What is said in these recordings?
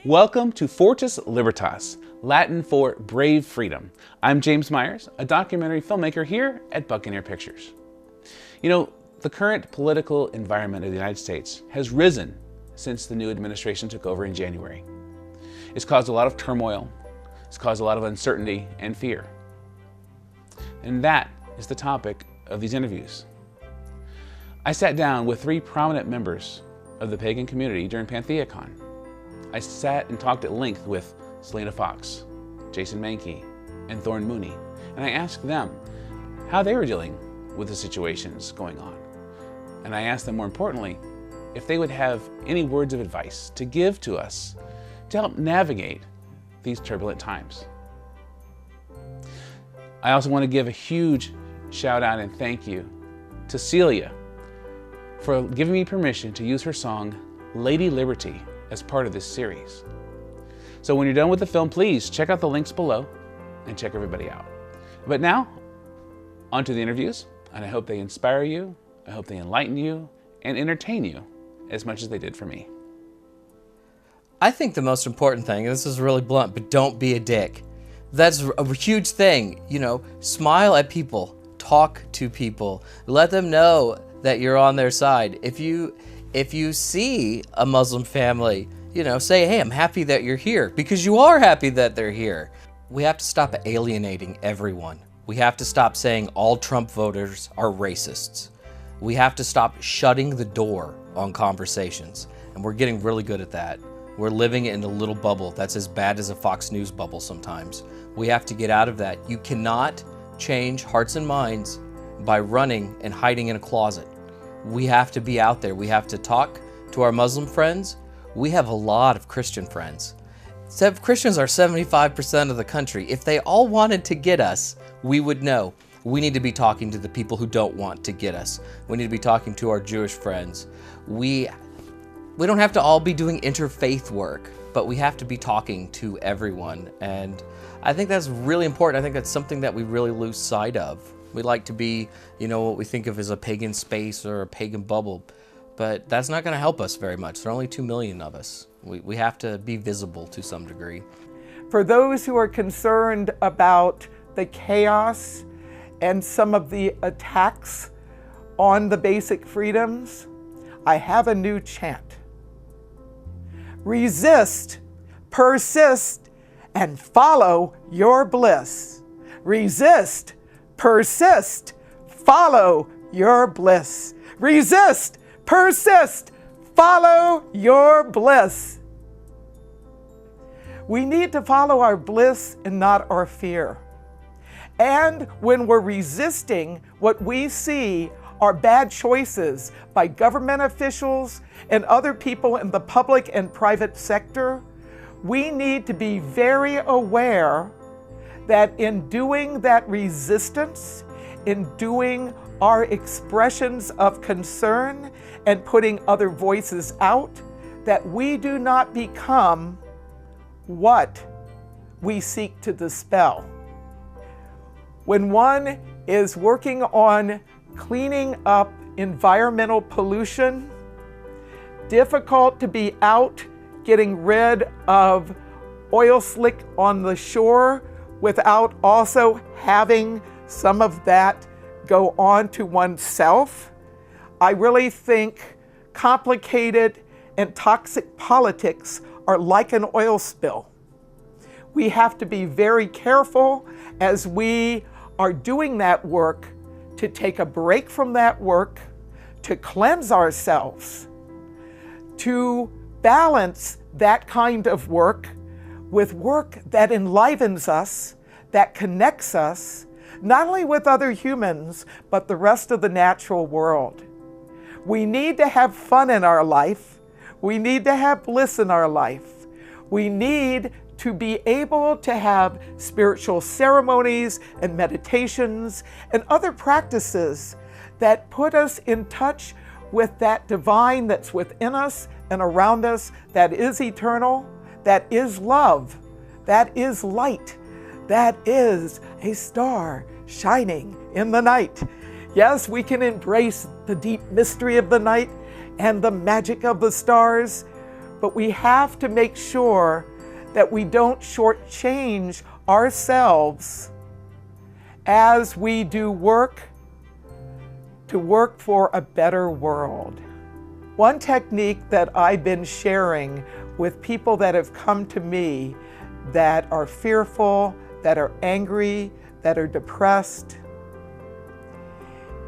Welcome to Fortis Libertas, Latin for Brave Freedom. I'm James Myers, a documentary filmmaker here at Buccaneer Pictures. You know, the current political environment of the United States has risen since the new administration took over in January. It's caused a lot of turmoil, it's caused a lot of uncertainty and fear. And that is the topic of these interviews. I sat down with three prominent members of the Pagan community during PantheaCon. I sat and talked at length with Selena Fox, Jason Mankey, and Thorne Mooney, and I asked them how they were dealing with the situations going on. And I asked them, more importantly, if they would have any words of advice to give to us to help navigate these turbulent times. I also want to give a huge shout out and thank you to Celia for giving me permission to use her song Lady Liberty as part of this series. So when you're done with the film, please check out the links below and check everybody out. But now, on to the interviews, and I hope they inspire you, I hope they enlighten you, and entertain you as much as they did for me. I think the most important thing, and this is really blunt, but don't be a dick. That's a huge thing. You know, smile at people, talk to people, let them know that you're on their side. If you see a Muslim family, you know, say, hey, I'm happy that you're here, because you are happy that they're here. We have to stop alienating everyone. We have to stop saying all Trump voters are racists. We have to stop shutting the door on conversations, and we're getting really good at that. We're living in a little bubble that's as bad as a Fox News bubble sometimes. We have to get out of that. You cannot change hearts and minds by running and hiding in a closet. We have to be out there. We have to talk to our Muslim friends. We have a lot of Christian friends. Christians are 75% of the country. If they all wanted to get us, we would know. We need to be talking to the people who don't want to get us. We need to be talking to our Jewish friends. We don't have to all be doing interfaith work, but we have to be talking to everyone. And I think that's really important. I think that's something that we really lose sight of. We like to be, you know, what we think of as a pagan space or a pagan bubble, but that's not going to help us very much. There are only 2 million of us. We have to be visible to some degree. For those who are concerned about the chaos and some of the attacks on the basic freedoms, I have a new chant. Resist, persist, and follow your bliss. Resist, persist, follow your bliss. Resist, persist, follow your bliss. We need to follow our bliss and not our fear. And when we're resisting what we see are bad choices by government officials and other people in the public and private sector, we need to be very aware that in doing that resistance, in doing our expressions of concern and putting other voices out, that we do not become what we seek to dispel. When one is working on cleaning up environmental pollution, difficult to be out getting rid of oil slick on the shore without also having some of that go on to oneself. I really think complicated and toxic politics are like an oil spill. We have to be very careful as we are doing that work to take a break from that work, to cleanse ourselves, to balance that kind of work with work that enlivens us, that connects us, not only with other humans, but the rest of the natural world. We need to have fun in our life. We need to have bliss in our life. We need to be able to have spiritual ceremonies and meditations and other practices that put us in touch with that divine that's within us and around us, that is eternal, that is love, that is light, that is a star shining in the night. Yes, we can embrace the deep mystery of the night and the magic of the stars, but we have to make sure that we don't shortchange ourselves as we do work to work for a better world. One technique that I've been sharing with people that have come to me that are fearful, that are angry, that are depressed,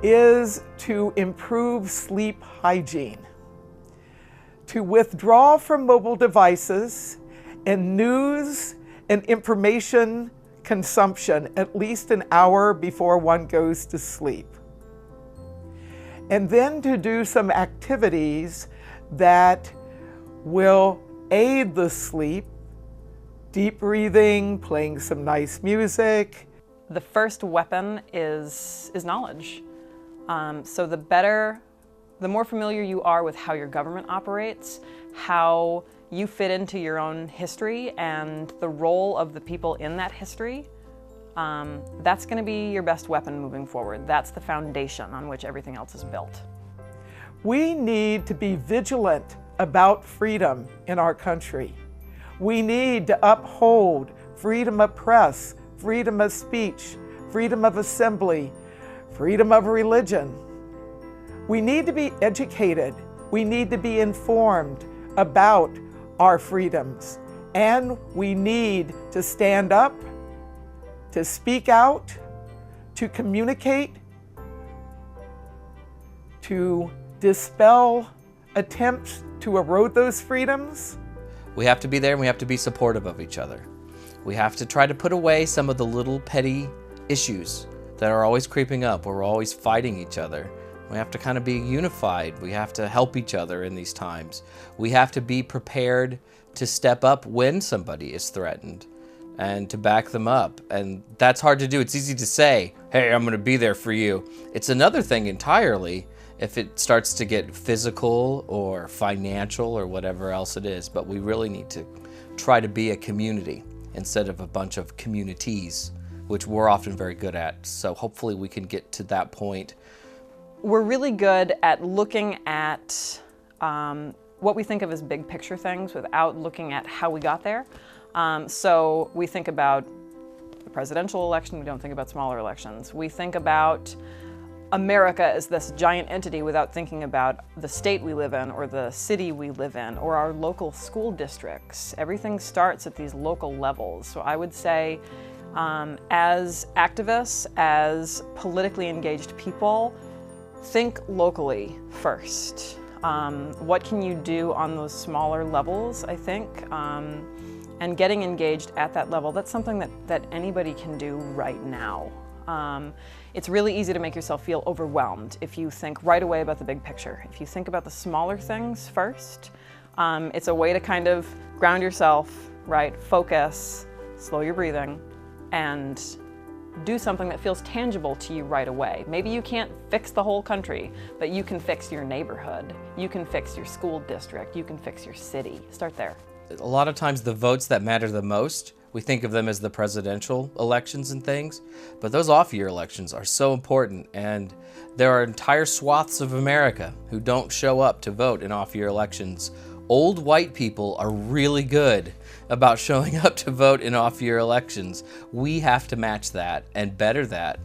is to improve sleep hygiene, to withdraw from mobile devices and news and information consumption at least an hour before one goes to sleep. And then to do some activities that will aid the sleep, deep breathing, playing some nice music. The first weapon is knowledge. So the more familiar you are with how your government operates, how you fit into your own history and the role of the people in that history, that's going to be your best weapon moving forward. That's the foundation on which everything else is built. We need to be vigilant about freedom in our country. We need to uphold freedom of press, freedom of speech, freedom of assembly, freedom of religion. We need to be educated. We need to be informed about our freedoms. And we need to stand up, to speak out, to communicate, to dispel attempts to erode those freedoms. We have to be there and we have to be supportive of each other. We have to try to put away some of the little petty issues that are always creeping up, where we're always fighting each other. We have to kind of be unified. We have to help each other in these times. We have to be prepared to step up when somebody is threatened and to back them up. And that's hard to do. It's easy to say, hey, I'm going to be there for you. It's another thing entirely if it starts to get physical or financial or whatever else it is. But we really need to try to be a community instead of a bunch of communities, which we're often very good at. So hopefully we can get to that point. We're really good at looking at what we think of as big picture things without looking at how we got there. So we think about the presidential election, we don't think about smaller elections. We think about America as this giant entity without thinking about the state we live in or the city we live in or our local school districts. Everything starts at these local levels. So I would say as activists, as politically engaged people, think locally first. What can you do on those smaller levels, I think? And getting engaged at that level, that's something that anybody can do right now. It's really easy to make yourself feel overwhelmed if you think right away about the big picture. If you think about the smaller things first, it's a way to kind of ground yourself, right? Focus, slow your breathing, and do something that feels tangible to you right away. Maybe you can't fix the whole country, but you can fix your neighborhood. You can fix your school district. You can fix your city. Start there. A lot of times the votes that matter the most, we think of them as the presidential elections and things, but those off-year elections are so important, and there are entire swaths of America who don't show up to vote in off-year elections. Old white people are really good about showing up to vote in off-year elections. We have to match that and better that.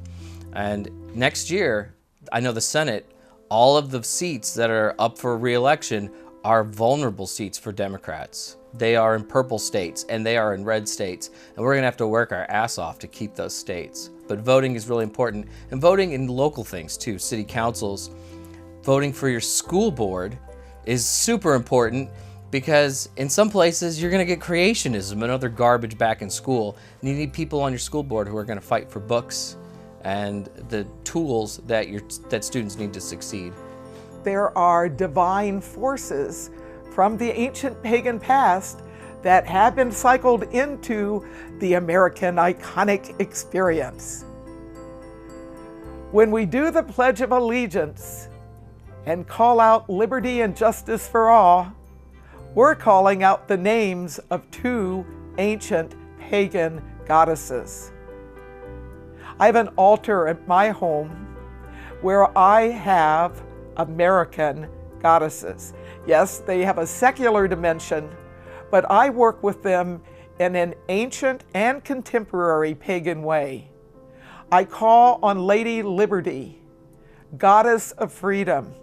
And next year, I know the Senate, all of the seats that are up for re-election are vulnerable seats for Democrats. They are in purple states and they are in red states, and we're gonna have to work our ass off to keep those states. But voting is really important, and voting in local things too, city councils. Voting for your school board is super important, because in some places you're gonna get creationism and other garbage back in school, and you need people on your school board who are gonna fight for books and the tools that students need to succeed. There are divine forces from the ancient pagan past that have been cycled into the American iconic experience. When we do the Pledge of Allegiance and call out liberty and justice for all, we're calling out the names of two ancient pagan goddesses. I have an altar at my home where I have American goddesses. Yes, they have a secular dimension, but I work with them in an ancient and contemporary pagan way. I call on Lady Liberty, goddess of freedom,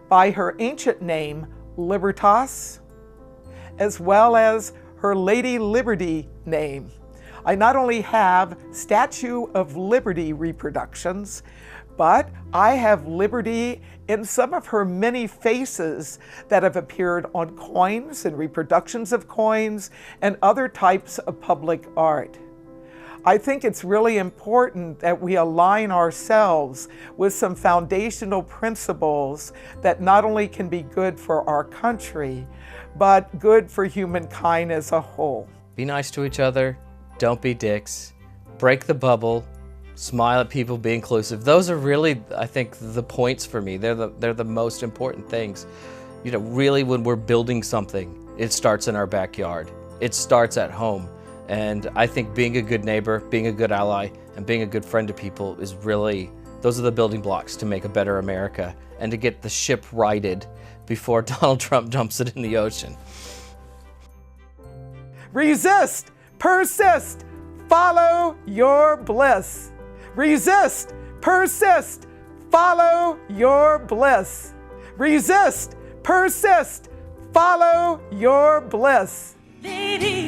by her ancient name, Libertas, as well as her Lady Liberty name. I not only have Statue of Liberty reproductions, but I have Liberty in some of her many faces that have appeared on coins and reproductions of coins and other types of public art. I think it's really important that we align ourselves with some foundational principles that not only can be good for our country, but good for humankind as a whole. Be nice to each other. Don't be dicks. Break the bubble. Smile at people. Be inclusive. Those are really, I think, the points for me. They're the most important things. You know, really, when we're building something, it starts in our backyard. It starts at home. And I think being a good neighbor, being a good ally, and being a good friend to people is really, those are the building blocks to make a better America and to get the ship righted before Donald Trump dumps it in the ocean. Resist, persist, follow your bliss. Resist, persist, follow your bliss. Resist, persist, follow your bliss. Lady